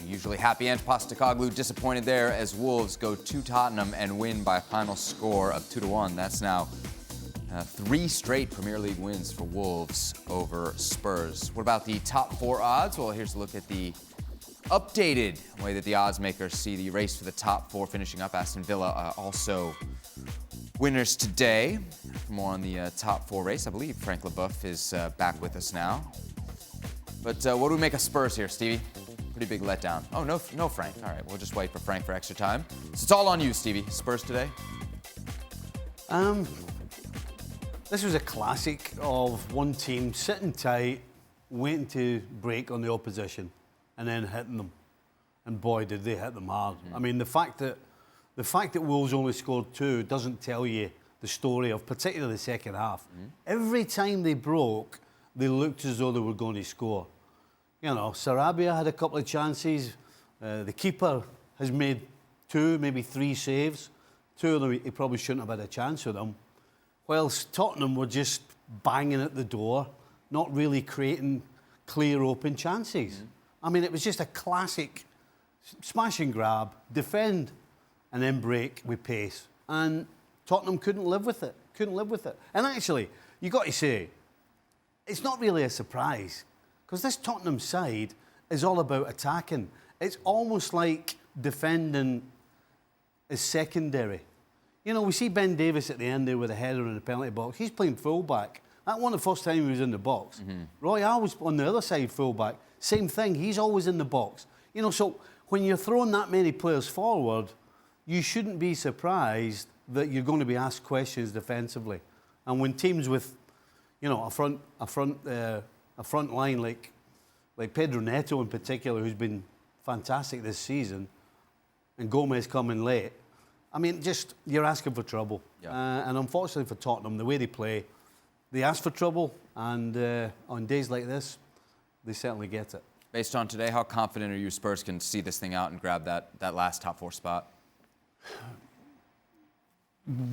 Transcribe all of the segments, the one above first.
Usually happy and Postecoglou disappointed there as Wolves go to Tottenham and win by a final score of 2-1. That's now 3 straight Premier League wins for Wolves over Spurs. What about the top 4 odds? Well, here's a look at the updated way that the odds makers see the race for the top 4 finishing up. Aston Villa also winners today. For more on the top 4 race, I believe Frank Leboeuf is back with us now. But what do we make of Spurs here, Stevie? Pretty big letdown. Oh, no Frank. All right, we'll just wait for Frank for extra time. So it's all on you, Stevie. Spurs today? This was a classic of one team sitting tight, waiting to break on the opposition, and then hitting them. And boy, did they hit them hard. I mean, the fact that Wolves only scored 2 doesn't tell you the story of particularly the second half. Every time they broke, they looked as though they were going to score. You know, Sarabia had a couple of chances. The keeper has made 2, maybe 3 saves. 2 of them, he probably shouldn't have had a chance with them. Whilst Tottenham were just banging at the door, not really creating clear, open chances. I mean, it was just a classic smash and grab, defend, and then break with pace. And Tottenham couldn't live with it. And actually, you got to say, it's not really a surprise, because this Tottenham side is all about attacking. It's almost like defending is secondary. You know, we see Ben Davies at the end there with a header in the penalty box. He's playing full-back. That wasn't the first time he was in the box. Royale was on the other side, full-back. Same thing, he's always in the box. You know, so when you're throwing that many players forward, you shouldn't be surprised that you're going to be asked questions defensively. And when teams with, you know, a front line like Pedro Neto in particular, who's been fantastic this season, and Gomez coming late, I mean, just you're asking for trouble. And unfortunately for Tottenham, the way they play, they ask for trouble, and on days like this, they certainly get it. Based on today, how confident are you Spurs can see this thing out and grab that last top 4 spot?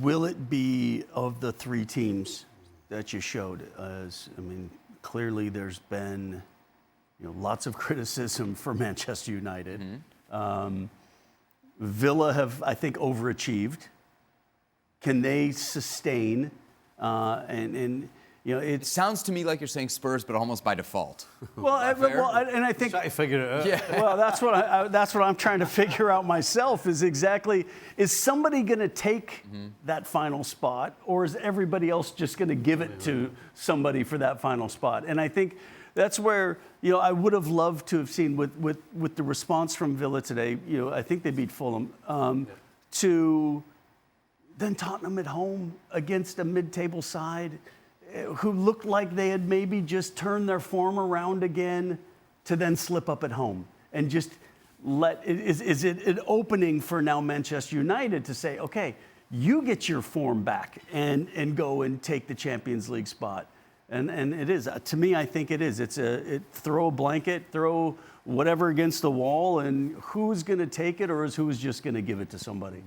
Will it be of the 3 teams that you showed? I mean, clearly there's been, you know, lots of criticism for Manchester United. Villa have, I think, overachieved. Can they sustain? And you know, It sounds to me like you're saying Spurs, but almost by default. And I think Try to figure it out. Yeah. well, that's what I'm trying to figure out myself. Is somebody going to take that final spot, or is everybody else just going to give it to somebody for that final spot? And I think that's where, you know, I would have loved to have seen with the response from Villa today. You know, I think they beat Fulham. To then Tottenham at home against a mid-table side who looked like they had maybe just turned their form around again, to then slip up at home and just is it an opening for now Manchester United to say, okay, you get your form back and go and take the Champions League spot. And it is, to me, I think it is. Throw a blanket, throw whatever against the wall, and who's going to take it, or who's just going to give it to somebody?